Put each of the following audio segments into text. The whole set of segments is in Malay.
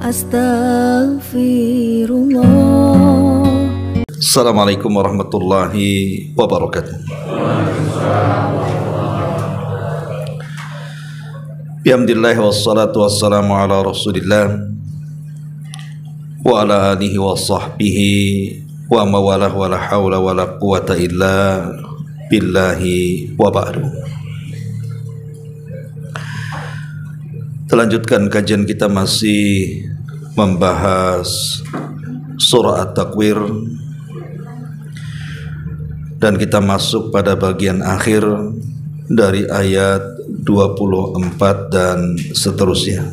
Astaghfirullah. Assalamualaikum warahmatullahi wabarakatuh. Bihamdillah wassalatu wassalamu ala rasulillah wa ala alihi wa sahbihi wa mawalah wa la hawla wa la quwata illa billahi wa ba'du. Lanjutkan kajian kita masih membahas surah At-Takwir, dan kita masuk pada bagian akhir dari ayat 24 dan seterusnya.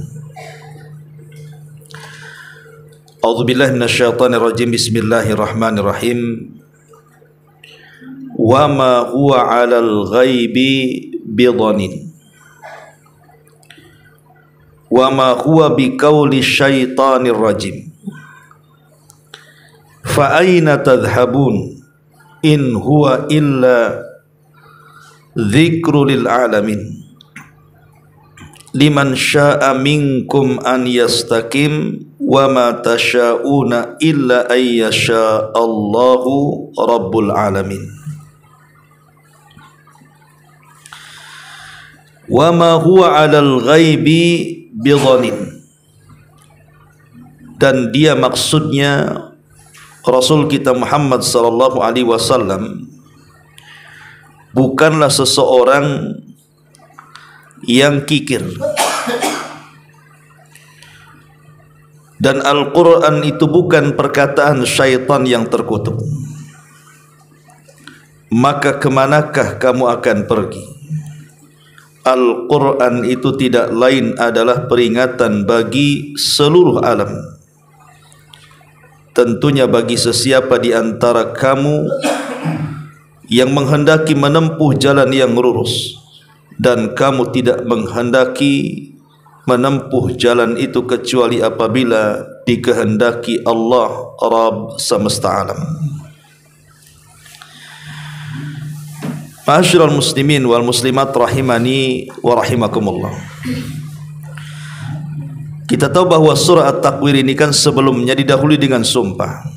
A'udzubillahi minasyaitonir rajim. Bismillahirrahmanirrahim. Wa ma huwa 'alal ghaibi bidhanin wa ma huwa biqauli syaitanir rajim. Fa aina tadhhabun in huwa illa dzikru lil alamin liman syaa'a minkum an yastaqim wa ma tasyauna illa ayyasha Allahu rabbul alamin. Wa ma huwa 'alal ghaibi bidhanin, dan dia maksudnya Rasul kita Muhammad sallallahu alaihi wasallam bukanlah seseorang yang kikir, dan Al-Quran itu bukan perkataan syaitan yang terkutuk. Maka kemanakah kamu akan pergi? Al-Quran itu tidak lain adalah peringatan bagi seluruh alam, tentunya bagi sesiapa di antara kamu yang menghendaki menempuh jalan yang lurus, dan kamu tidak menghendaki menempuh jalan itu kecuali apabila dikehendaki Allah Rabb semesta alam. Ma'asyiral muslimin wal muslimat rahimani wa rahimakumullah. Kita tahu bahwa surah At-Takwir ini kan sebelumnya didahului dengan sumpah,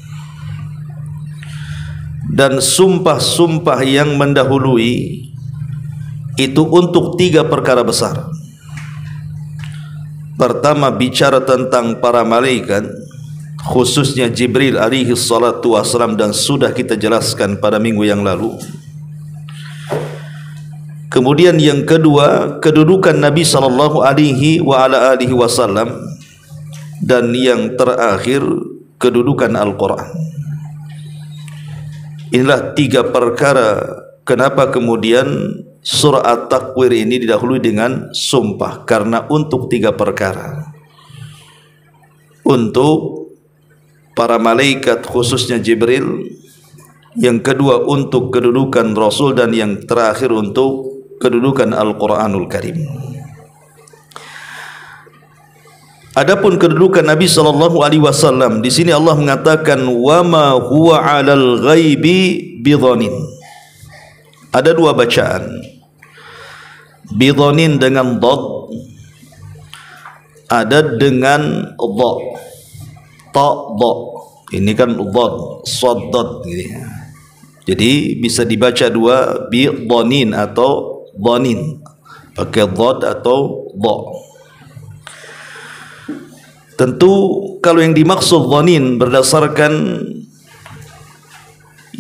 dan sumpah-sumpah yang mendahului itu untuk 3 perkara besar. Pertama, bicara tentang para malaikat, khususnya Jibril alaihi salatu wassalam, dan sudah kita jelaskan pada minggu yang lalu. Kemudian yang kedua, kedudukan Nabi sallallahu alaihi wa ala alihi wasallam, dan yang terakhir kedudukan Al-Quran. Inilah 3 perkara kenapa kemudian surah At-Takwir ini didahului dengan sumpah, karena untuk 3 perkara. Untuk para malaikat khususnya Jibril, yang kedua untuk kedudukan Rasul, dan yang terakhir untuk kedudukan Al-Quranul Karim. Adapun kedudukan Nabi sallallahu alaihi wasallam, di sini Allah mengatakan wa ma huwa 'alal ghaibi bidhanin. Ada 2 bacaan, bidhanin dengan dhad, ada dengan dha, ta dha. Ini kan dhad, shad dad gitu. Jadi bisa dibaca 2, bidhanin atau dhanin, pakai dhad atau dha. Tentu kalau yang dimaksud dhanin berdasarkan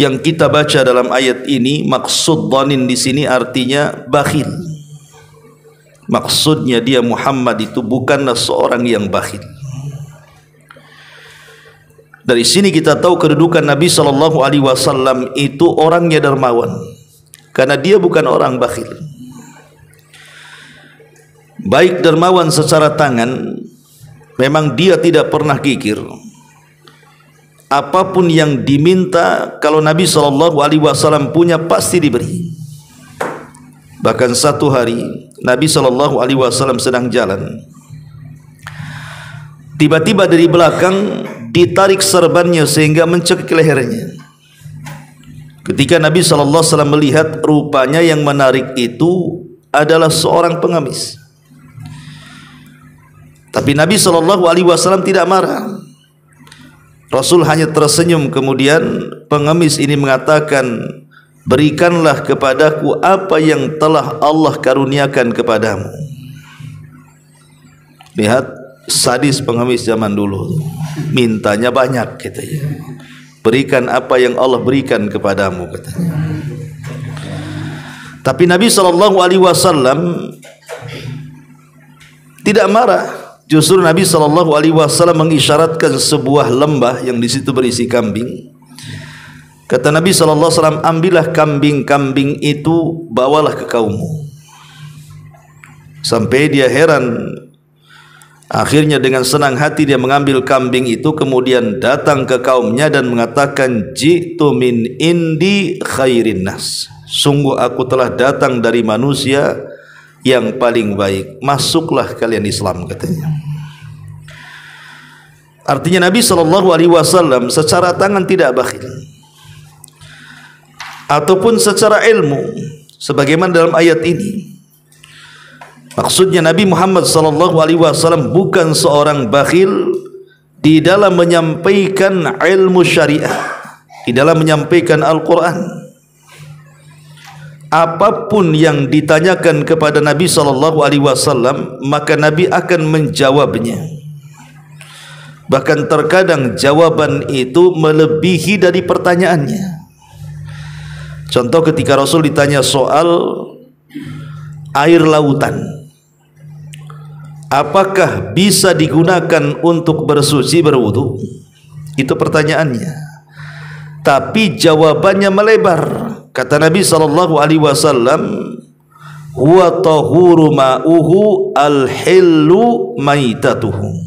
yang kita baca dalam ayat ini, maksud dhanin di sini artinya bakhil. Maksudnya dia Muhammad itu bukanlah seorang yang bakhil. Dari sini kita tahu kedudukan Nabi sallallahu alaihi wasallam itu orangnya dermawan, karena dia bukan orang bakhil. Baik dermawan secara tangan, memang dia tidak pernah kikir. Apapun yang diminta, kalau Nabi sallallahu alaihi wasallam punya pasti diberi. Bahkan satu hari Nabi sallallahu alaihi wasallam sedang jalan, tiba-tiba dari belakang ditarik serbannya sehingga mencekik lehernya. Ketika Nabi sallallahu alaihi wasallam melihat, rupanya yang menarik itu adalah seorang pengemis. Tapi Nabi SAW tidak marah. Rasul hanya tersenyum. Kemudian pengemis ini mengatakan, berikanlah kepadaku apa yang telah Allah karuniakan kepadamu. Lihat sadis pengemis zaman dulu, mintanya banyak katanya. Berikan apa yang Allah berikan kepadamu katanya. Tapi Nabi SAW tidak marah. Justru Nabi SAW mengisyaratkan sebuah lembah yang di situ berisi kambing. Kata Nabi SAW, ambillah kambing-kambing itu, bawalah ke kaummu. Sampai dia heran. Akhirnya dengan senang hati dia mengambil kambing itu, kemudian datang ke kaumnya dan mengatakan, ji'tu min indi khairin nas. Sungguh aku telah datang dari manusia yang paling baik, masuklah kalian Islam katanya. Artinya Nabi SAW secara tangan tidak bakhil, ataupun secara ilmu, sebagaimana dalam ayat ini. Maksudnya Nabi Muhammad SAW bukan seorang bakhil di dalam menyampaikan ilmu syariah, di dalam menyampaikan Al-Quran. Apapun yang ditanyakan kepada Nabi SAW, maka Nabi akan menjawabnya. Bahkan terkadang jawaban itu melebihi dari pertanyaannya. Contoh ketika Rasul ditanya soal air lautan, apakah bisa digunakan untuk bersuci berwudu? Itu pertanyaannya. Tapi jawabannya melebar. Kata Nabi SAW, huwa tahuru ma'uhu al-hillu maitatuhu.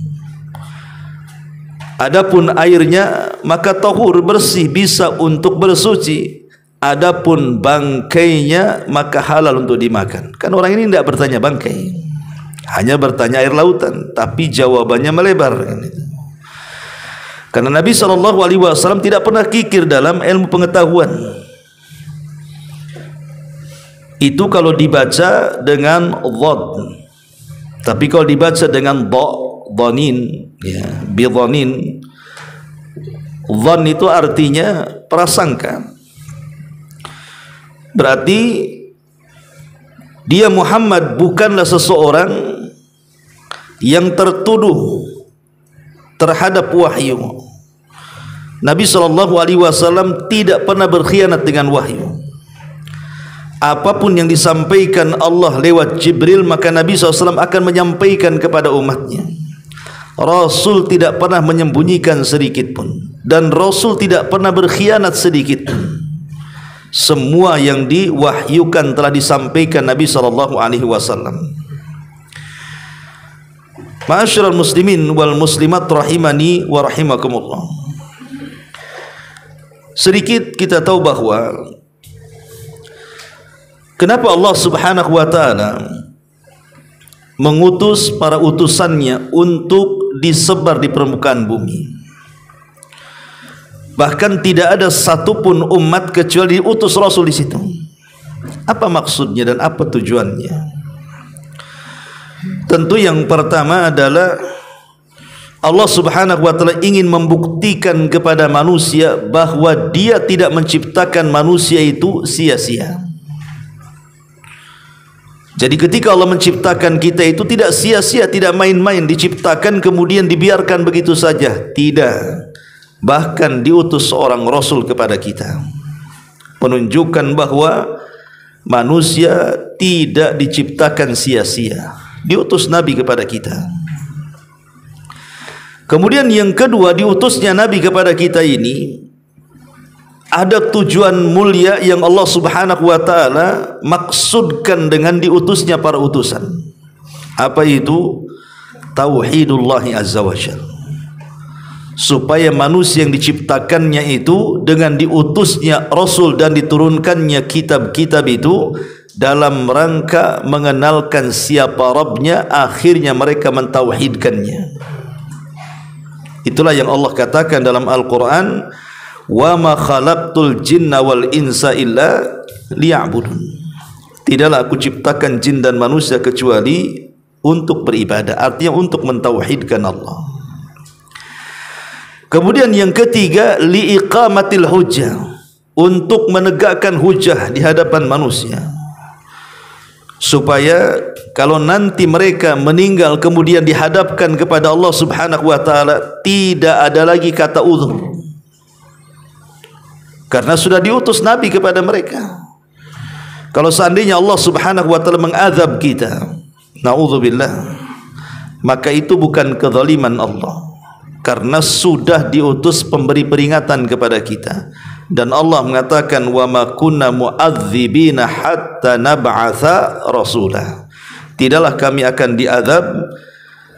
Adapun airnya maka tahur, bersih, bisa untuk bersuci. Adapun bangkainya maka halal untuk dimakan. Kan orang ini tidak bertanya bangkai, hanya bertanya air lautan, tapi jawabannya melebar. Karena Nabi SAW tidak pernah kikir dalam ilmu pengetahuan. Itu kalau dibaca dengan dhad. Tapi kalau dibaca dengan dhanin, ya, bidhanin, dhan itu artinya prasangka. Berarti dia Muhammad bukanlah seseorang yang tertuduh terhadap wahyu. Nabi SAW tidak pernah berkhianat dengan wahyu. Apapun yang disampaikan Allah lewat Jibril, maka Nabi SAW akan menyampaikan kepada umatnya. Rasul tidak pernah menyembunyikan sedikit pun, dan Rasul tidak pernah berkhianat sedikit pun. Semua yang diwahyukan telah disampaikan Nabi SAW. Ma'asyiral muslimin wal muslimat rahimani wa rahimakumullah. Sedikit kita tahu bahwa kenapa Allah Subhanahu wa taala mengutus para utusannya untuk disebar di permukaan bumi. Bahkan tidak ada satupun umat kecuali diutus Rasul di situ. Apa maksudnya dan apa tujuannya? Tentu yang pertama adalah Allah Subhanahu wa taala ingin membuktikan kepada manusia bahwa Dia tidak menciptakan manusia itu sia-sia. Jadi ketika Allah menciptakan kita itu tidak sia-sia, tidak main-main diciptakan kemudian dibiarkan begitu saja. Tidak. Bahkan diutus seorang Rasul kepada kita, menunjukkan bahwa manusia tidak diciptakan sia-sia. Diutus Nabi kepada kita. Kemudian yang kedua, diutusnya Nabi kepada kita ini ada tujuan mulia yang Allah Subhanahu wa taala maksudkan dengan diutusnya para utusan. Apa itu? Tauhidullah azza wajalla. Supaya manusia yang diciptakannya itu dengan diutusnya Rasul dan diturunkannya kitab-kitab itu dalam rangka mengenalkan siapa Rabbnya, akhirnya mereka mentauhidkannya. Itulah yang Allah katakan dalam Al-Quran, wa ma khalaqtul jinna wal insa illa liya'budun. Tidaklah aku ciptakan jin dan manusia kecuali untuk beribadah, artinya untuk mentauhidkan Allah. Kemudian yang ketiga, liiqamatil hujjah, untuk menegakkan hujjah di hadapan manusia, supaya kalau nanti mereka meninggal kemudian dihadapkan kepada Allah Subhanahu wa taala, tidak ada lagi kata uzur, karena sudah diutus nabi kepada mereka. Kalau seandainya Allah Subhanahu wa taala mengazab kita, naudzubillah, maka itu bukan kezaliman Allah, karena sudah diutus pemberi peringatan kepada kita. Dan Allah mengatakan, wa ma kunna mu'adzibina hatta nab'atha rasulah, tidaklah kami akan diazab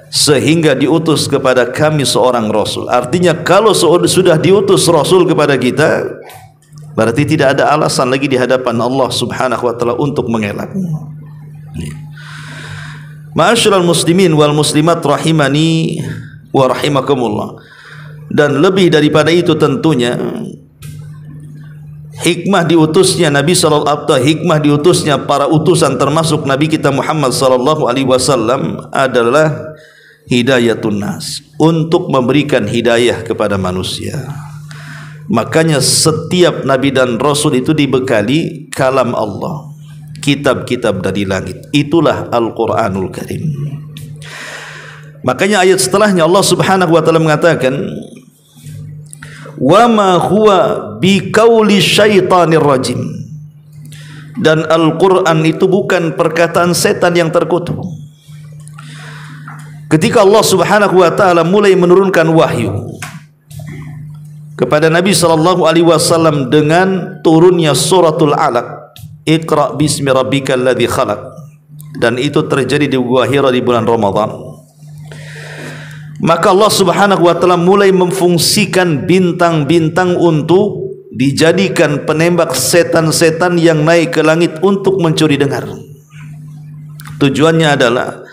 sehingga diutus kepada kami seorang rasul. Artinya kalau sudah diutus rasul kepada kita, berarti tidak ada alasan lagi di hadapan Allah Subhanahu wa taala untuk mengelak. Ma'asyiral muslimin wal muslimat rahimani wa rahimakumullah. Dan lebih daripada itu tentunya hikmah diutusnya Nabi sallallahu alaihi wasallam, hikmah diutusnya para utusan termasuk Nabi kita Muhammad sallallahu alaihi wasallam adalah hidayatun nas, untuk memberikan hidayah kepada manusia. Makanya setiap nabi dan rasul itu dibekali kalam Allah, kitab-kitab dari langit. Itulah Al-Quranul Karim. Makanya ayat setelahnya Allah Subhanahu wa taala mengatakan, wa ma huwa biqauli syaitanir rajim, dan Al-Quran itu bukan perkataan setan yang terkutuk. Ketika Allah Subhanahu wa taala mulai menurunkan wahyu kepada Nabi sallallahu alaihi wasallam dengan turunnya suratul Alaq, Iqra bismi rabbikal ladzi khalaq, dan itu terjadi di Gua Hira di bulan Ramadan, maka Allah Subhanahu wa taala mulai memfungsikan bintang-bintang untuk dijadikan penembak setan-setan yang naik ke langit untuk mencuri dengar. Tujuannya adalah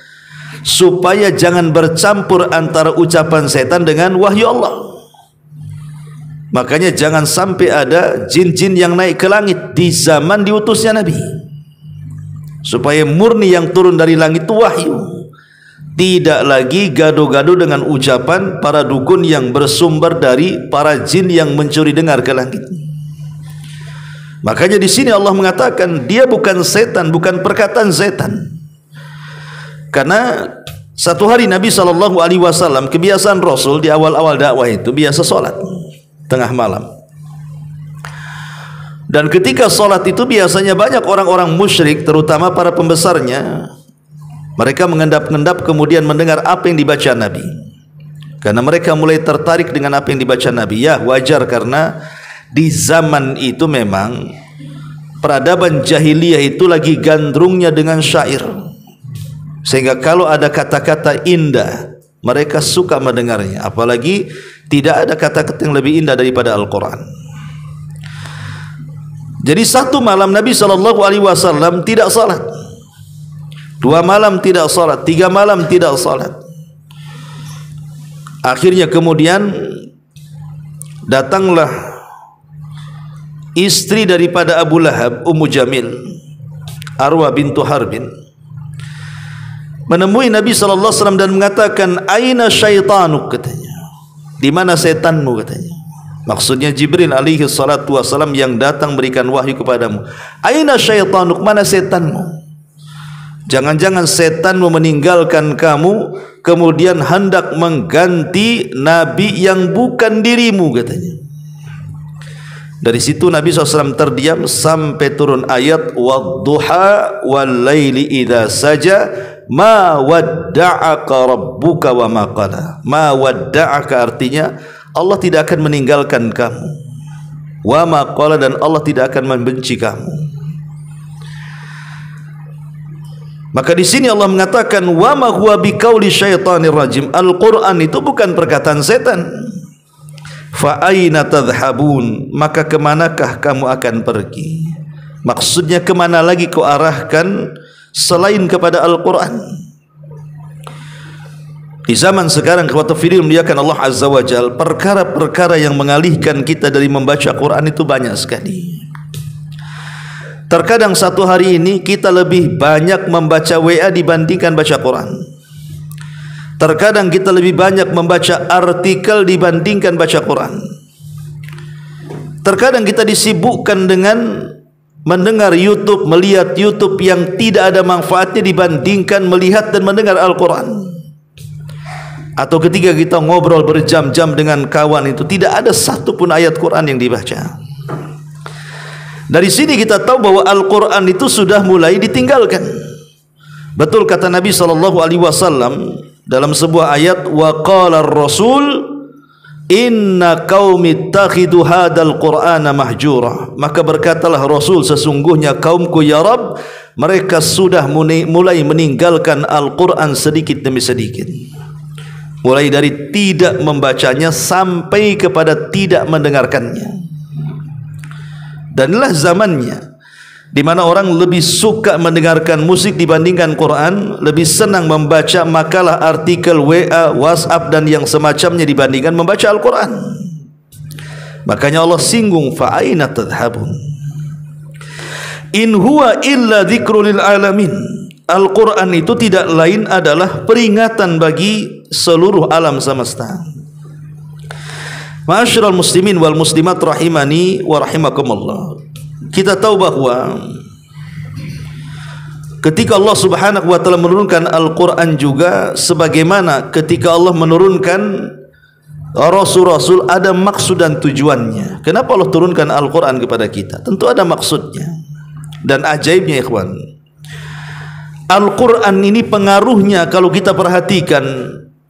supaya jangan bercampur antara ucapan setan dengan wahyu Allah. Makanya jangan sampai ada jin-jin yang naik ke langit di zaman diutusnya Nabi, supaya murni yang turun dari langit itu wahyu, tidak lagi gado-gado dengan ucapan para dukun yang bersumber dari para jin yang mencuri dengar ke langit. Makanya di sini Allah mengatakan dia bukan setan, bukan perkataan setan. Karena satu hari Nabi SAW, kebiasaan Rasul di awal-awal dakwah itu biasa sholat tengah malam. Dan ketika sholat itu biasanya banyak orang-orang musyrik, terutama para pembesarnya. Mereka mengendap-endap kemudian mendengar apa yang dibaca Nabi, karena mereka mulai tertarik dengan apa yang dibaca Nabi. Ya wajar, karena di zaman itu memang peradaban jahiliyah itu lagi gandrungnya dengan syair, sehingga kalau ada kata-kata indah mereka suka mendengarnya. Apalagi tidak ada kata-kata yang lebih indah daripada Al-Quran. Jadi satu malam Nabi SAW tidak salat, 2 malam tidak salat, 3 malam tidak salat. Akhirnya kemudian datanglah istri daripada Abu Lahab, Ummu Jamil, Arwa bintu Harbin, menemui Nabi SAW dan mengatakan, aina syaitanuk, katanya, di mana setanmu, katanya. Maksudnya Jibril alaihi salatu wasalam yang datang berikan wahyu kepadamu. Aina syaitanuk, mana setanmu? Jangan-jangan setanmu meninggalkan kamu kemudian hendak mengganti nabi yang bukan dirimu, katanya. Dari situ Nabi SAW terdiam sampai turun ayat wadduha wal laili idza saja ma wadda'aka rabbuka wa ma qala. Ma wadda'aka artinya Allah tidak akan meninggalkan kamu, wa ma qala, dan Allah tidak akan membenci kamu. Maka di sini Allah mengatakan wa ma huwa biqauli syaitanir rajim. Al-Quran itu bukan perkataan setan. Fa aina tadhhabun, maka kemanakah kamu akan pergi? Maksudnya kemana lagi kau arahkan selain kepada Al-Quran? Di zaman sekarang kawan filem diakan Allah Azza wa Jal, perkara-perkara yang mengalihkan kita dari membaca Quran itu banyak sekali. Terkadang satu hari ini kita lebih banyak membaca WA dibandingkan baca Quran. Terkadang kita lebih banyak membaca artikel dibandingkan baca Quran. Terkadang kita disibukkan dengan mendengar YouTube, melihat YouTube yang tidak ada manfaatnya dibandingkan melihat dan mendengar Al-Quran. Atau ketika kita ngobrol berjam-jam dengan kawan itu tidak ada satu pun ayat Quran yang dibaca. Dari sini kita tahu bahwa Al-Quran itu sudah mulai ditinggalkan. Betul kata Nabi SAW dalam sebuah ayat, wa qala ar-rasul inna qaumi ittakhidhu hadzal qur'ana mahjura. Maka berkatalah Rasul, sesungguhnya kaumku ya Rabb, mereka sudah mulai meninggalkan Al-Quran sedikit demi sedikit. Mulai dari tidak membacanya sampai kepada tidak mendengarkannya. Dan inilah zamannya di mana orang lebih suka mendengarkan musik dibandingkan Quran, lebih senang membaca makalah, artikel, WA, WhatsApp dan yang semacamnya dibandingkan membaca Al-Quran. Makanya Allah singgung, fa aina tadhhabun in huwa illa dzikrul lil alamin. Al-Quran itu tidak lain adalah peringatan bagi seluruh alam semesta. Ma'asyiral muslimin wal muslimat rahimani wa rahimakumullah. Kita tahu bahwa ketika Allah Subhanahu wa taala menurunkan Al-Qur'an juga sebagaimana ketika Allah menurunkan rasul-rasul ada maksud dan tujuannya. Kenapa Allah turunkan Al-Qur'an kepada kita? Tentu ada maksudnya. Dan ajaibnya ikhwan, Al-Qur'an ini pengaruhnya kalau kita perhatikan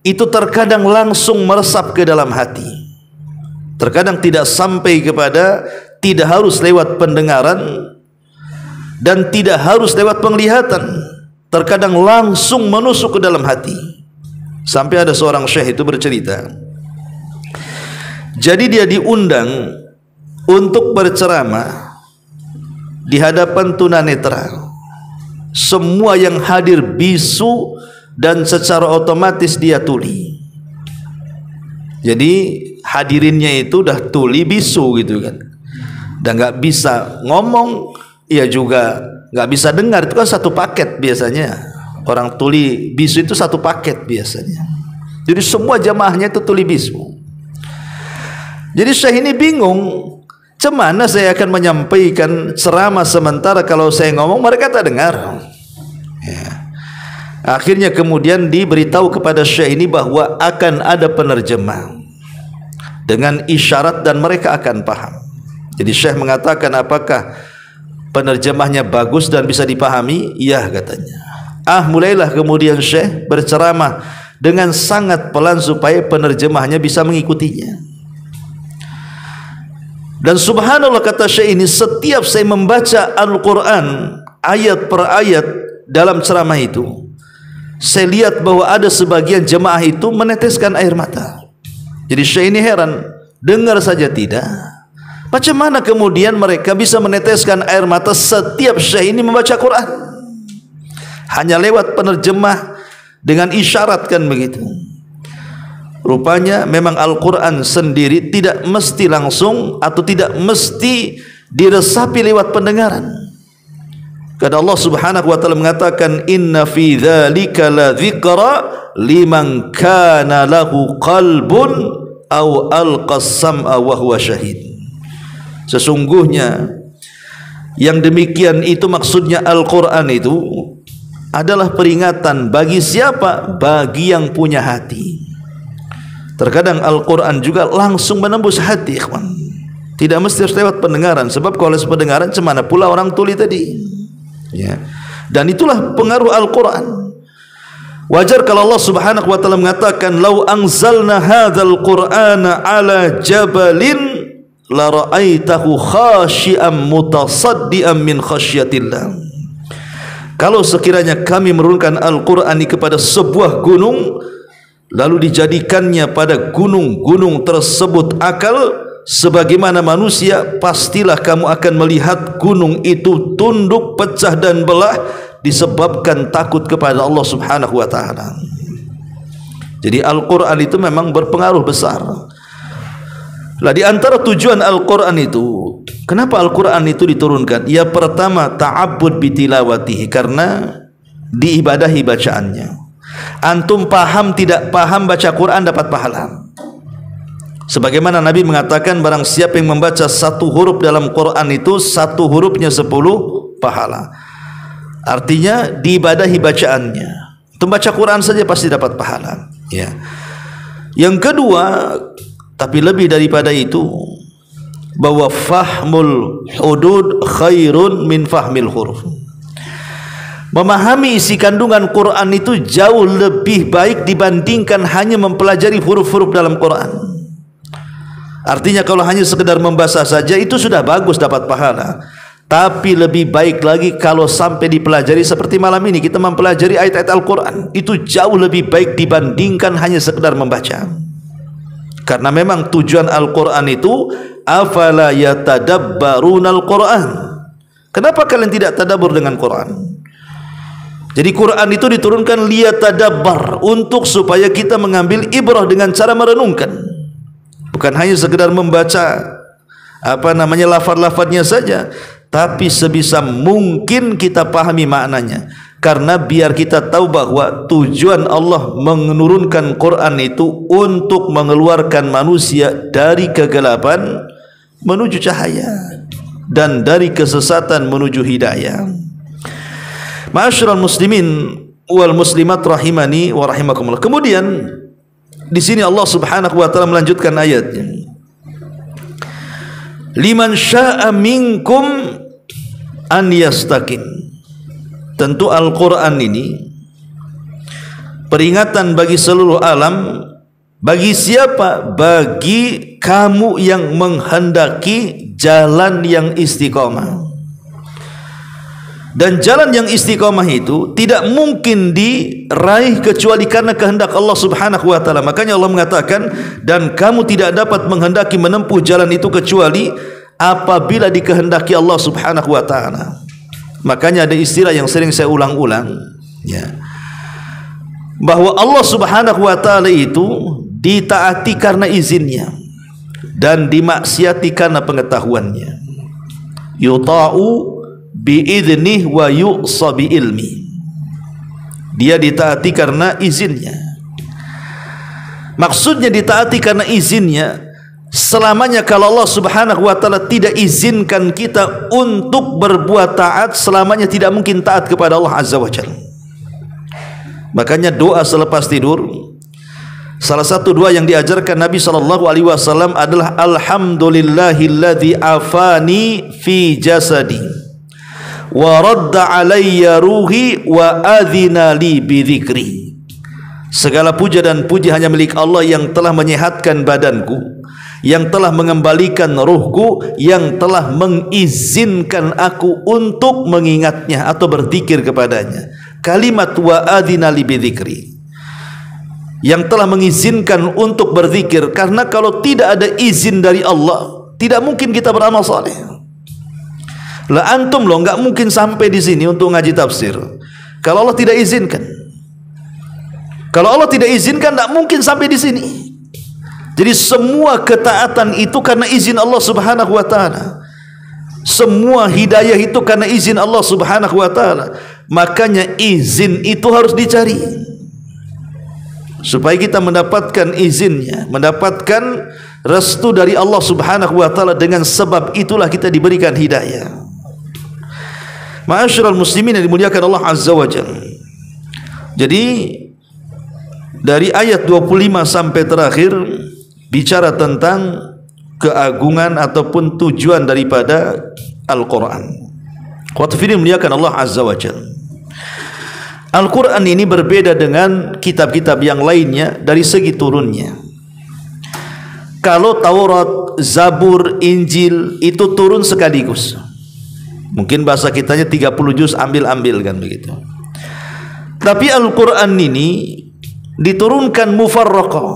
itu terkadang langsung meresap ke dalam hati. Terkadang tidak sampai kepada, tidak harus lewat pendengaran dan tidak harus lewat penglihatan. Terkadang langsung menusuk ke dalam hati. Sampai ada seorang syekh itu bercerita, jadi dia diundang untuk berceramah di hadapan tunanetra. Semua yang hadir bisu dan secara otomatis dia tuli. Jadi hadirinnya itu dah tuli bisu gitu kan, dan nggak bisa ngomong, ia juga nggak bisa dengar. Itu kan satu paket biasanya. Orang tuli bisu itu satu paket biasanya. Jadi semua jamaahnya itu tuli bisu. Jadi syekh ini bingung, cemana saya akan menyampaikan ceramah sementara kalau saya ngomong mereka tak dengar. Ya. Akhirnya kemudian diberitahu kepada syekh ini bahwa akan ada penerjemah dengan isyarat dan mereka akan paham. Jadi syekh mengatakan, apakah penerjemahnya bagus dan bisa dipahami? Iya katanya. Mulailah kemudian syekh berceramah dengan sangat pelan supaya penerjemahnya bisa mengikutinya. Dan subhanallah kata syekh ini, setiap saya membaca Al-Quran ayat per ayat dalam ceramah itu, saya lihat bahwa ada sebagian jemaah itu meneteskan air mata. Jadi syekh ini heran, dengar saja tidak, macam mana kemudian mereka bisa meneteskan air mata setiap syekh ini membaca Quran? Hanya lewat penerjemah dengan isyarat kan begitu. Rupanya memang Al-Quran sendiri tidak mesti langsung atau tidak mesti diresapi lewat pendengaran. Karena Allah Subhanahu wa taala mengatakan, inna fi dzalika la dzikra liman kana lahu qalbun aw alqas sam'a wa huwa syahid. Sesungguhnya yang demikian itu maksudnya Al-Quran itu adalah peringatan bagi siapa? Bagi yang punya hati. Terkadang Al-Quran juga langsung menembus hati, ikhwan. Tidak mesti harus lewat pendengaran, sebab kalau lewat pendengaran cemana pula orang tuli tadi. Ya. Dan itulah pengaruh Al-Quran. Wajar kalau Allah Subhanahu wa taala mengatakan, "Lau anzalna hadzal Qur'ana 'ala jabalin la ra'aitahu khashi'an mutasaddian min khasyatillah." Kalau sekiranya kami menurunkan Al-Quran ini kepada sebuah gunung, lalu dijadikannya pada gunung-gunung tersebut akal sebagaimana manusia, pastilah kamu akan melihat gunung itu tunduk, pecah dan belah disebabkan takut kepada Allah Subhanahu wa taala. Jadi Al-Quran itu memang berpengaruh besar. Lah di antara tujuan Al-Quran itu Kenapa Al-Quran itu diturunkan? Ya pertama, ta'abbud bitilawatihi, karena diibadahi bacaannya. Antum paham tidak paham baca Quran dapat pahala. Sebagaimana Nabi mengatakan, barang siapa yang membaca satu huruf dalam Quran itu, satu hurufnya 10 pahala. Artinya diibadahi bacaannya. Untuk baca Quran saja pasti dapat pahala. Ya. Yang kedua, tapi lebih daripada itu, bahwa fahmul hudud khairun min fahmil huruf. Memahami isi kandungan Quran itu jauh lebih baik dibandingkan hanya mempelajari huruf-huruf dalam Quran. Artinya kalau hanya sekedar membaca saja itu sudah bagus, dapat pahala. Tapi lebih baik lagi kalau sampai dipelajari seperti malam ini kita mempelajari ayat-ayat Al-Quran. Itu jauh lebih baik dibandingkan hanya sekedar membaca. Karena memang tujuan Al-Quran itu, afala yatadabbaruna Al-Quran. Kenapa kalian tidak tadabbur dengan Quran? Jadi Quran itu diturunkan liyatadabbar, untuk supaya kita mengambil ibrah dengan cara merenungkan. Bukan hanya sekedar membaca lafaz-lafaznya saja, tapi sebisa mungkin kita pahami maknanya. Karena biar kita tahu bahwa tujuan Allah menurunkan Quran itu untuk mengeluarkan manusia dari kegelapan menuju cahaya dan dari kesesatan menuju hidayah. Ma'asyiral muslimin wal muslimat rahimani wa rahimakumullah. Kemudian di sini Allah Subhanahu wa taala melanjutkan ayatnya. Liman syaa'a minkum an yastaqim. Tentu Al-Quran ini peringatan bagi seluruh alam. Bagi siapa? Bagi kamu yang menghendaki jalan yang istiqomah. Dan jalan yang istiqomah itu tidak mungkin diraih kecuali karena kehendak Allah Subhanahu wa taala. Makanya Allah mengatakan, dan kamu tidak dapat menghendaki menempuh jalan itu kecuali apabila dikehendaki Allah Subhanahu wa taala. Makanya ada istilah yang sering saya ulang-ulang, ya, bahwa Allah Subhanahu wa taala itu ditaati karena izinnya dan dimaksiati karena pengetahuannya. Yuta'u biidnih wa yu'sa biilmi. Dia ditaati karena izinnya. Maksudnya ditaati karena izinnya, selamanya kalau Allah Subhanahu wa taala tidak izinkan kita untuk berbuat taat, selamanya tidak mungkin taat kepada Allah Azza wa Jalla. Makanya doa selepas tidur, salah satu doa yang diajarkan Nabi sallallahu alaihi wasallam adalah alhamdulillahilladzi afani fi jasadi wa radda alayya ruhi wa adhina li bidzikri. Segala puja dan puji hanya milik Allah yang telah menyehatkan badanku, yang telah mengembalikan ruhku, yang telah mengizinkan aku untuk mengingatnya atau berzikir kepadanya. Kalimat wa adhina li bidzikri, yang telah mengizinkan untuk berzikir. Karena kalau tidak ada izin dari Allah, tidak mungkin kita beramal saleh. Lah antum loh nggak mungkin sampai di sini untuk ngaji tafsir kalau Allah tidak izinkan. Kalau Allah tidak izinkan, tidak mungkin sampai di sini. Jadi semua ketaatan itu karena izin Allah Subhanahu wa taala. Semua hidayah itu karena izin Allah Subhanahu wa taala. Makanya izin itu harus dicari. Supaya kita mendapatkan izinnya, mendapatkan restu dari Allah Subhanahu wa taala, dengan sebab itulah kita diberikan hidayah. Ma'asyiral muslimin yang dimuliakan Allah Azza wa Jalla. Jadi dari ayat 25 sampai terakhir bicara tentang keagungan ataupun tujuan daripada Al-Quran. Qad muliakan Allah Azza wa Jalla. Al-Quran ini berbeda dengan kitab-kitab yang lainnya dari segi turunnya. Kalau Taurat, Zabur, Injil itu turun sekaligus. Mungkin bahasa kitanya 30 juz ambil-ambil kan begitu. Tapi Al-Quran ini diturunkan mufarraqah,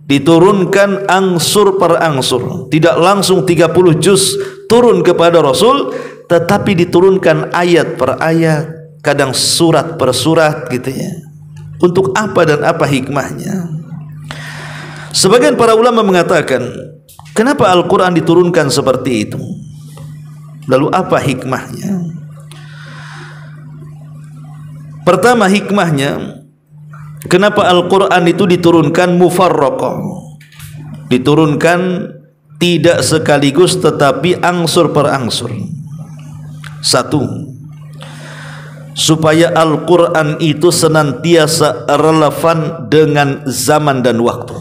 diturunkan angsur per angsur. Tidak langsung 30 juz turun kepada Rasul, tetapi diturunkan ayat per ayat, kadang surat per surat gitu ya. Untuk apa dan apa hikmahnya? Sebagian para ulama mengatakan, kenapa Al-Quran diturunkan seperti itu? Lalu apa hikmahnya? Pertama hikmahnya, kenapa Al-Quran itu diturunkan mufarraqah, diturunkan tidak sekaligus tetapi angsur per angsur. Satu, supaya Al-Quran itu senantiasa relevan dengan zaman dan waktu.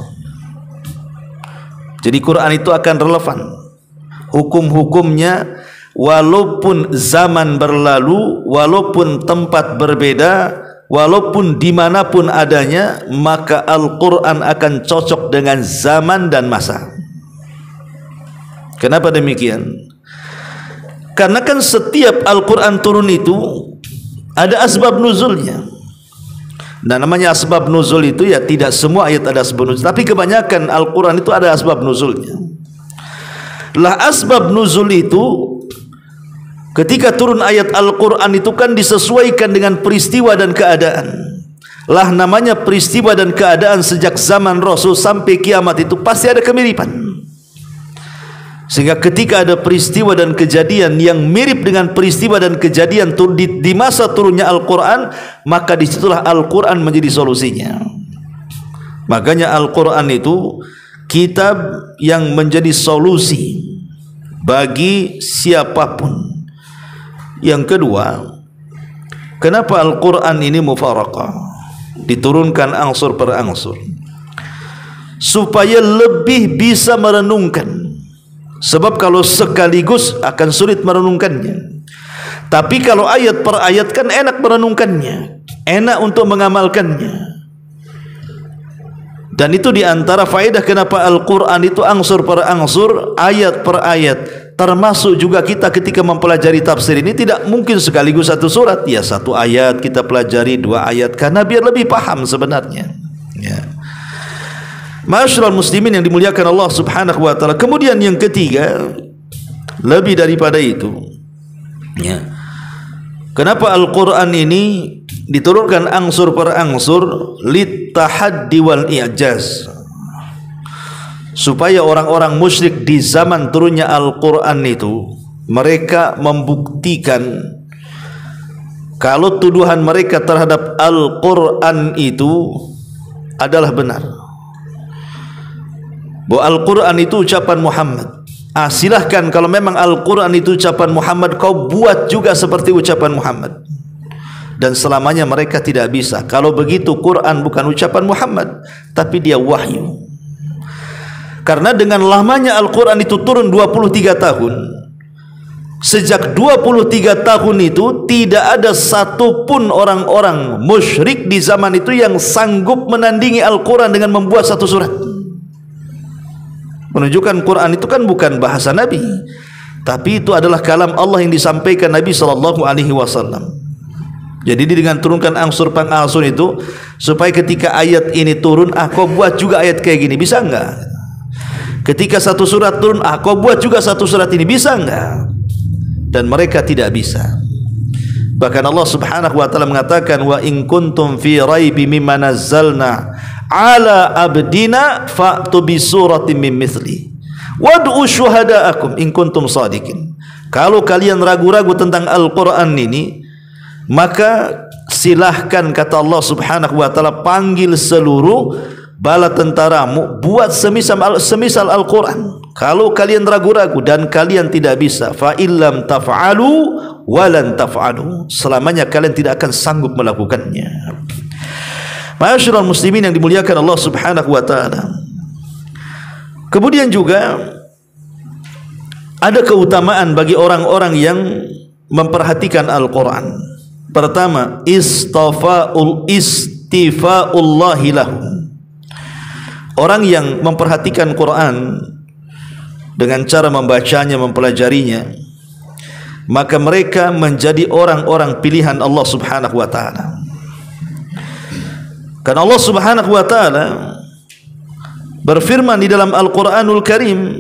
Jadi Quran itu akan relevan, hukum-hukumnya walaupun zaman berlalu, walaupun tempat berbeda, walaupun dimanapun adanya, maka Al-Quran akan cocok dengan zaman dan masa. Kenapa demikian? Karena kan setiap Al-Quran turun itu ada asbab nuzulnya. Nah, namanya asbab nuzul itu ya tidak semua ayat ada asbab nuzul, tapi kebanyakan Al-Quran itu ada asbab nuzulnya. Lah asbab nuzul itu, ketika turun ayat Al-Quran itu kan disesuaikan dengan peristiwa dan keadaan. Lah namanya peristiwa dan keadaan sejak zaman Rasul sampai kiamat itu pasti ada kemiripan. Sehingga ketika ada peristiwa dan kejadian yang mirip dengan peristiwa dan kejadian di masa turunnya Al-Quran, maka disitulah Al-Quran menjadi solusinya. Makanya Al-Quran itu kitab yang menjadi solusi bagi siapapun. Yang kedua, kenapa Al-Quran ini mufaraqah, diturunkan angsur per angsur? Supaya lebih bisa merenungkan. Sebab kalau sekaligus akan sulit merenungkannya. Tapi kalau ayat per ayat kan enak merenungkannya, enak untuk mengamalkannya. Dan itu diantara faedah kenapa Al-Quran itu angsur per angsur, ayat per ayat. Termasuk juga kita ketika mempelajari tafsir ini tidak mungkin sekaligus satu surat. Ya, satu ayat kita pelajari, dua ayat, karena biar lebih paham sebenarnya. Ya. Ma'asyiral muslimin yang dimuliakan Allah Subhanahu wa taala. Kemudian yang ketiga, lebih daripada itu, ya. Kenapa Al-Quran ini diturunkan angsur per angsur? Litahaddi wal i'jaz. Supaya orang-orang musyrik di zaman turunnya Al-Quran itu, mereka membuktikan kalau tuduhan mereka terhadap Al-Quran itu adalah benar, bahwa Al-Quran itu ucapan Muhammad. Silahkan kalau memang Al-Quran itu ucapan Muhammad, kau buat juga seperti ucapan Muhammad. Dan selamanya mereka tidak bisa. Kalau begitu Quran bukan ucapan Muhammad, tapi dia wahyu. Karena dengan lamanya Al-Quran itu turun 23 tahun, sejak 23 tahun itu tidak ada satupun orang-orang musyrik di zaman itu yang sanggup menandingi Al-Quran dengan membuat satu surat. Menunjukkan Quran itu kan bukan bahasa Nabi, tapi itu adalah kalam Allah yang disampaikan Nabi SAW. Jadi dengan turunkan angsur pengangsur itu supaya ketika ayat ini turun, kau buat juga ayat kayak gini, bisa enggak? Ketika satu surat turun, kau buat juga satu surat ini, bisa enggak? Dan mereka tidak bisa. Bahkan Allah Subhanahu wa taala mengatakan, wa in kuntum fi raibi mimma nazzalna ala abdina fa'tu bi suratin min mithli wad'u syuhada'akum in kuntum shadiqin. Kalau kalian ragu-ragu tentang Al-Quran ini, maka silahkan, kata Allah Subhanahu wa taala, panggil seluruh bala tentaramu, buat semisal Al-Quran. Kalau kalian ragu-ragu dan kalian tidak bisa, fa illam taf'alu walan taf'alu, selamanya kalian tidak akan sanggup melakukannya. Ma'asyiral muslimin yang dimuliakan Allah Subhanahu wa taala. Kemudian juga ada keutamaan bagi orang-orang yang memperhatikan Al-Quran. Pertama, istifa'ullahi lahum. Orang yang memperhatikan Quran dengan cara membacanya, mempelajarinya, maka mereka menjadi orang-orang pilihan Allah Subhanahu wa taala. Karena Allah Subhanahu wa taala berfirman di dalam Al-Qur'anul Karim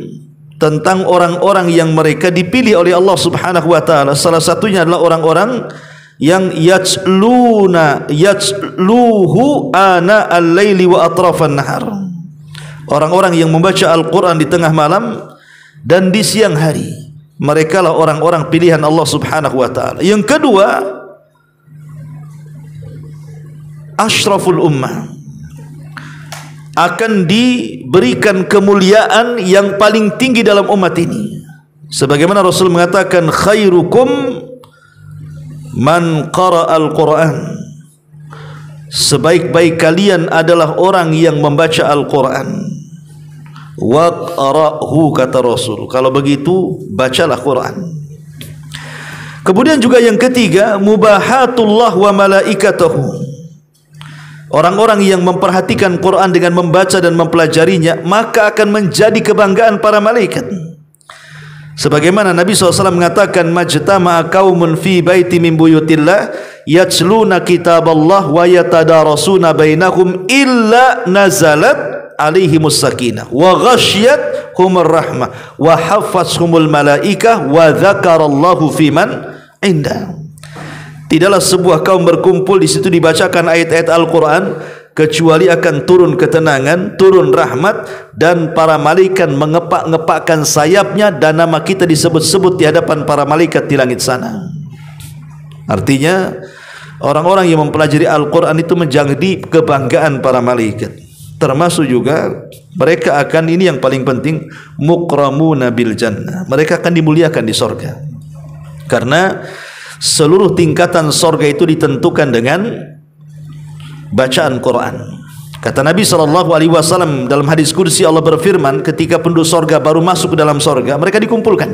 tentang orang-orang yang mereka dipilih oleh Allah Subhanahu wa taala. Salah satunya adalah orang-orang yang yatluhu ana al-laili wa atrafan nahar. Orang-orang yang membaca Al-Quran di tengah malam dan di siang hari. Mereka lah orang-orang pilihan Allah Subhanahu wa taala. Yang kedua, asyraful ummah, akan diberikan kemuliaan yang paling tinggi dalam umat ini. Sebagaimana Rasul mengatakan, khairukum man qara'al Qur'an. Sebaik-baik kalian adalah orang yang membaca Al-Qur'an. Waqra'hu, kata Rasul. Kalau begitu, bacalah Quran. Kemudian juga yang ketiga, mubahatullah wa malaikatahu. Orang-orang yang memperhatikan Quran dengan membaca dan mempelajarinya, maka akan menjadi kebanggaan para malaikat. Sebagaimana Nabi SAW mengatakan, majtama'a qaumun fi baiti min buyutillah yatsluna kitaballah wa yatadarasuna bainahum illa nazalat alaihimus sakinah wa ghasyiyathumur rahmah wa hafathumul malaikah wa dzakarallahu fiman indah. Tidaklah sebuah kaum berkumpul di situ dibacakan ayat-ayat Al-Qur'an kecuali akan turun ketenangan, turun rahmat, dan para malaikat mengepak-ngepakkan sayapnya dan nama kita disebut-sebut di hadapan para malaikat di langit sana. Artinya orang-orang yang mempelajari Al-Qur'an itu menjadi kebanggaan para malaikat. Termasuk juga mereka akan, ini yang paling penting, mukramuna bil jannah. Mereka akan dimuliakan di sorga. Karena seluruh tingkatan sorga itu ditentukan dengan bacaan Quran. Kata Nabi SAW dalam hadis qudsi, Allah berfirman, ketika penduduk sorga baru masuk ke dalam sorga, mereka dikumpulkan.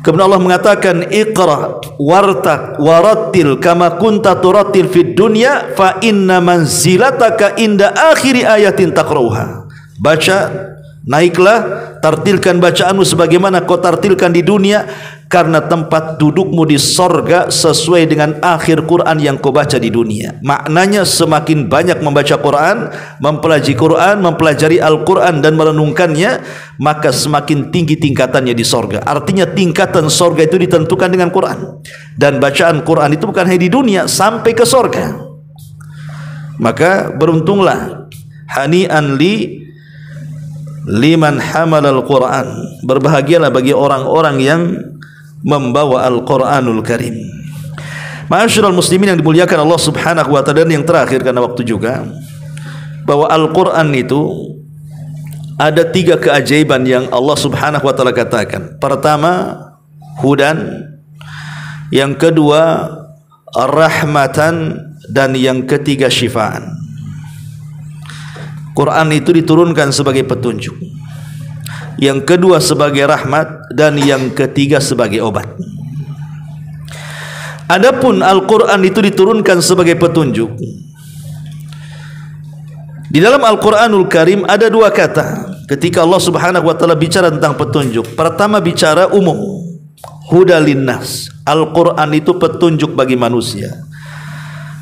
Kemudian Allah mengatakan, iqra wartaq warattil kama kunta turattil fid dunya fa inna manzilataka inda akhiri ayatin taqrauha. Baca, naiklah, tartilkan bacaanmu sebagaimana kau tartilkan di dunia, karena tempat dudukmu di sorga sesuai dengan akhir Quran yang kau baca di dunia. Maknanya semakin banyak membaca Quran, mempelajari Al-Quran dan merenungkannya, maka semakin tinggi tingkatannya di sorga. Artinya tingkatan sorga itu ditentukan dengan Quran. Dan bacaan Quran itu bukan hanya di dunia, sampai ke sorga. Maka beruntunglah, hani'an liman hamal al-Quran. Berbahagialah bagi orang-orang yang membawa Al-Quranul Karim. Ma'asyiral muslimin yang dimuliakan Allah Subhanahu wa ta'ala, dan yang terakhir karena waktu juga, bahwa Al-Quran itu ada 3 keajaiban yang Allah Subhanahu wa ta'ala katakan. Pertama, hudan. Yang kedua, rahmatan. Dan yang ketiga, syifaan. Quran itu diturunkan sebagai petunjuk, yang kedua sebagai rahmat, dan yang ketiga sebagai obat. Adapun Al-Quran itu diturunkan sebagai petunjuk. Di dalam Al-Quranul Karim ada 2 kata ketika Allah Subhanahu wa ta'ala bicara tentang petunjuk. Pertama bicara umum, hudalin nas. Al-Quran itu petunjuk bagi manusia.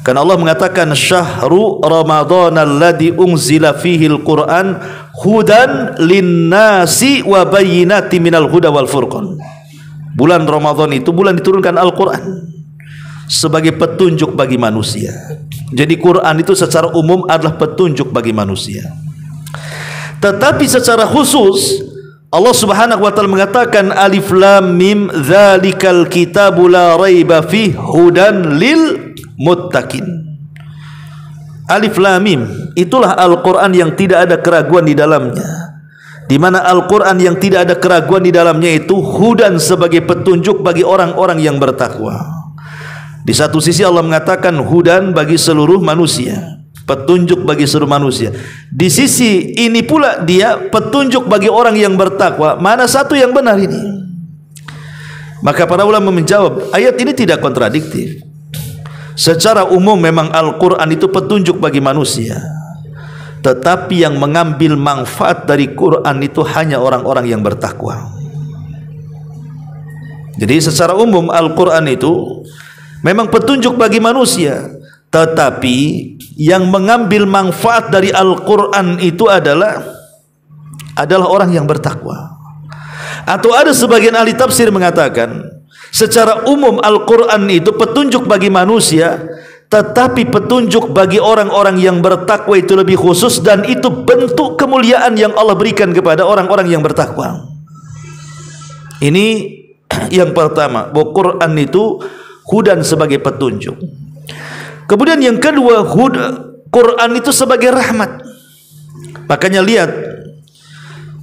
Karena Allah mengatakan, syahru Ramadan alladzi unzila fihi al-Quran hudan linnasi wa bayyinati minal huda wal furqan. Bulan Ramadan itu bulan diturunkan Al-Quran sebagai petunjuk bagi manusia. Jadi Quran itu secara umum adalah petunjuk bagi manusia. Tetapi secara khusus Allah Subhanahu wa ta'ala mengatakan, alif lam mim dzalikal kitabu la raiba fihi hudan lil muttaqin. Alif lam mim, itulah Al-Quran yang tidak ada keraguan di dalamnya. Di mana Al-Quran yang tidak ada keraguan di dalamnya itu hudan, sebagai petunjuk bagi orang-orang yang bertakwa. Di satu sisi Allah mengatakan hudan bagi seluruh manusia, petunjuk bagi seluruh manusia. Di sisi ini pula dia petunjuk bagi orang yang bertakwa. Mana satu yang benar ini? Maka para ulama menjawab, ayat ini tidak kontradiktif. Secara umum memang Al-Quran itu petunjuk bagi manusia, tetapi yang mengambil manfaat dari Quran itu hanya orang-orang yang bertakwa. Jadi secara umum Al-Quran itu memang petunjuk bagi manusia, tetapi yang mengambil manfaat dari Al-Quran itu adalah orang yang bertakwa. Atau ada sebagian ahli tafsir mengatakan, secara umum Al-Quran itu petunjuk bagi manusia, tetapi petunjuk bagi orang-orang yang bertakwa itu lebih khusus, dan itu bentuk kemuliaan yang Allah berikan kepada orang-orang yang bertakwa. Ini yang pertama, bahwa Quran itu hudan sebagai petunjuk. Kemudian yang kedua, Quran itu sebagai rahmat. Makanya lihat,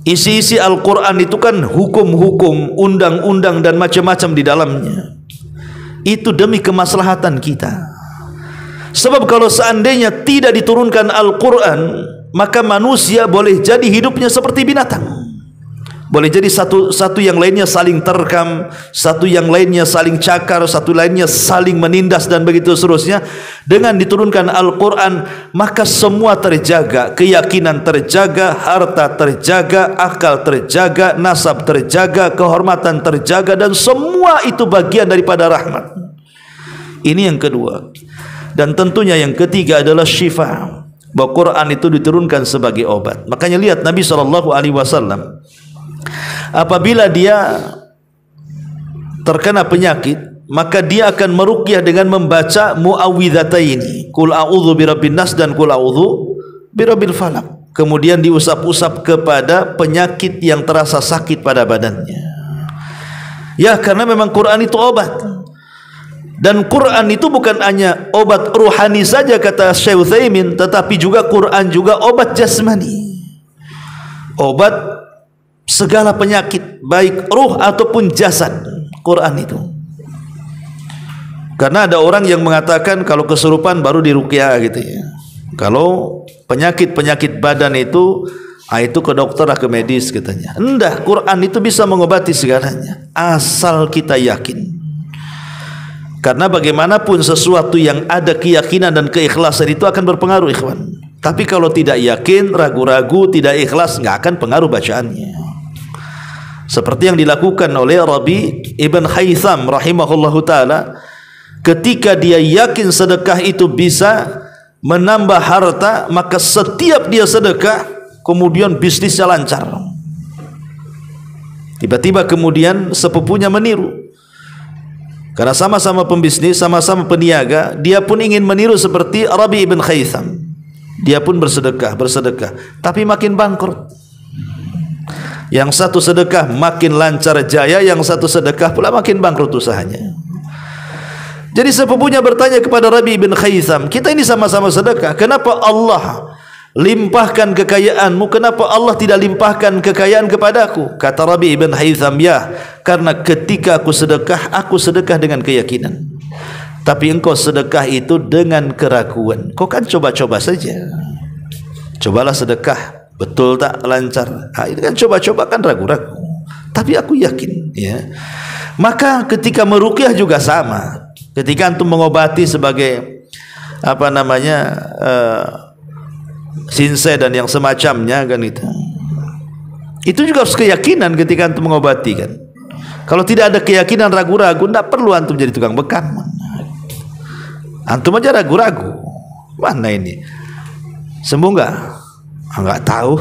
isi-isi Al-Quran itu kan hukum-hukum, undang-undang dan macam-macam di dalamnya. Itu demi kemaslahatan kita. Sebab kalau seandainya tidak diturunkan Al-Quran, maka manusia boleh jadi hidupnya seperti binatang. Boleh jadi satu yang lainnya saling terkam, satu yang lainnya saling cakar, satu lainnya saling menindas dan begitu seterusnya. Dengan diturunkan Al-Quran, maka semua terjaga, keyakinan terjaga, harta terjaga, akal terjaga, nasab terjaga, kehormatan terjaga, dan semua itu bagian daripada rahmat. Ini yang kedua. Dan tentunya yang ketiga adalah syifa, bahwa Quran itu diturunkan sebagai obat. Makanya lihat Nabi SAW, apabila dia terkena penyakit, maka dia akan meruqyah dengan membaca muawwidhataini, qul a'udzu birabbin nas dan qul a'udzu birabbil falaq. Kemudian diusap-usap kepada penyakit yang terasa sakit pada badannya. Ya, karena memang Quran itu obat. Dan Quran itu bukan hanya obat ruhani saja kata Syekh Utsaimin, tetapi juga Quran juga obat jasmani. Obat segala penyakit, baik ruh ataupun jasad, Quran itu. Karena ada orang yang mengatakan kalau kesurupan baru diruqyah gitu ya. Kalau penyakit-penyakit badan itu ke dokter, ke medis katanya. Enggak, Quran itu bisa mengobati segalanya asal kita yakin. Karena bagaimanapun sesuatu yang ada keyakinan dan keikhlasan itu akan berpengaruh, ikhwan. Tapi kalau tidak yakin, ragu-ragu, tidak ikhlas, nggak akan pengaruh bacaannya. Seperti yang dilakukan oleh Rabi Ibn Haytham rahimahullahu ta'ala, ketika dia yakin sedekah itu bisa menambah harta, maka setiap dia sedekah kemudian bisnisnya lancar. Tiba-tiba kemudian sepupunya meniru, karena sama-sama pembisnis, sama-sama peniaga. Dia pun ingin meniru seperti Rabi Ibn Haytham. Dia pun bersedekah, tapi makin bangkrut. Yang satu sedekah makin lancar jaya, yang satu sedekah pula makin bangkrut usahanya. Jadi sepupunya bertanya kepada Rabi bin Haytham, kita ini sama-sama sedekah, kenapa Allah limpahkan kekayaanmu, kenapa Allah tidak limpahkan kekayaan kepadaku? Kata Rabi bin Haytham, ya, karena ketika aku sedekah dengan keyakinan, tapi engkau sedekah itu dengan keraguan. Kau kan coba-coba saja, cobalah sedekah, betul tak lancar? Itu kan coba-coba, kan ragu-ragu. Tapi aku yakin, ya. Maka ketika meruqyah juga sama. Ketika antum mengobati sebagai sinsai dan yang semacamnya kan itu juga harus keyakinan ketika antum mengobati kan. Kalau tidak ada keyakinan, ragu-ragu, tidak perlu antum jadi tukang bekam. Antum aja ragu-ragu, mana ini sembuh nggak? Nggak tahu.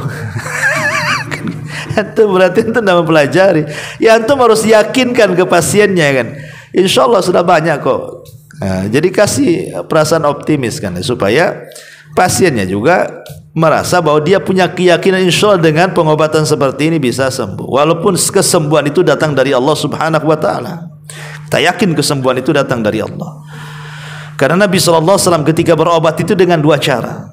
Antum berarti antum tidak mempelajari. Ya, antum harus yakinkan ke pasiennya kan. Insya Allah sudah banyak kok. Nah, jadi kasih perasaan optimis kan, supaya pasiennya juga merasa bahwa dia punya keyakinan insya Allah dengan pengobatan seperti ini bisa sembuh. Walaupun kesembuhan itu datang dari Allah Subhanahu wa ta'ala. Kita yakin kesembuhan itu datang dari Allah. Karena Nabi SAW ketika berobat itu dengan dua cara.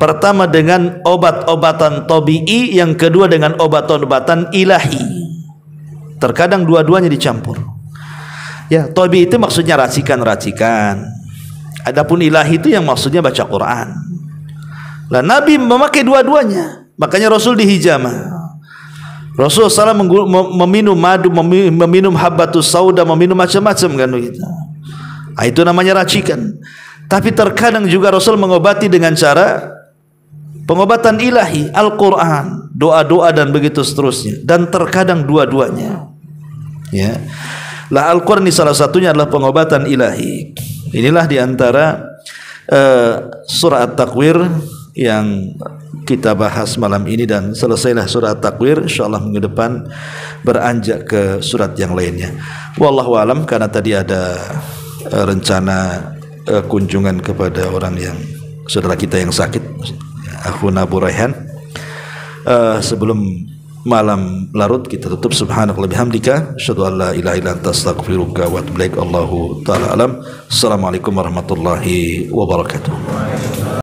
Pertama dengan obat-obatan tabi'i, yang kedua dengan obat-obatan ilahi. Terkadang dua-duanya dicampur. Ya, tabi'i itu maksudnya racikan-racikan. Adapun ilahi itu yang maksudnya baca Quran. Nah, Nabi memakai dua-duanya. Makanya Rasul dihijamah. Rasul SAW meminum madu, meminum habbatus sauda, meminum macam-macam kan begitu. Nah, itu namanya racikan. Tapi terkadang juga Rasul mengobati dengan cara pengobatan ilahi, Al-Quran, doa-doa dan begitu seterusnya. Dan terkadang dua-duanya. Ya. Lah, Al-Quran ini salah satunya adalah pengobatan ilahi. Inilah diantara surah At-Takwir yang kita bahas malam ini, dan selesailah surah At-Takwir, insyaallah minggu depan beranjak ke surat yang lainnya. Wallahu alam, karena tadi ada rencana kunjungan kepada orang yang saudara kita yang sakit, Akhuna Abu Raihan. Sebelum malam larut kita tutup. Subhanakallahumma bihamdika asyhadu an la ilaha illa anta astaghfiruka wa atubu ilaik. Allahu taala alam. Assalamualaikum warahmatullahi wabarakatuh.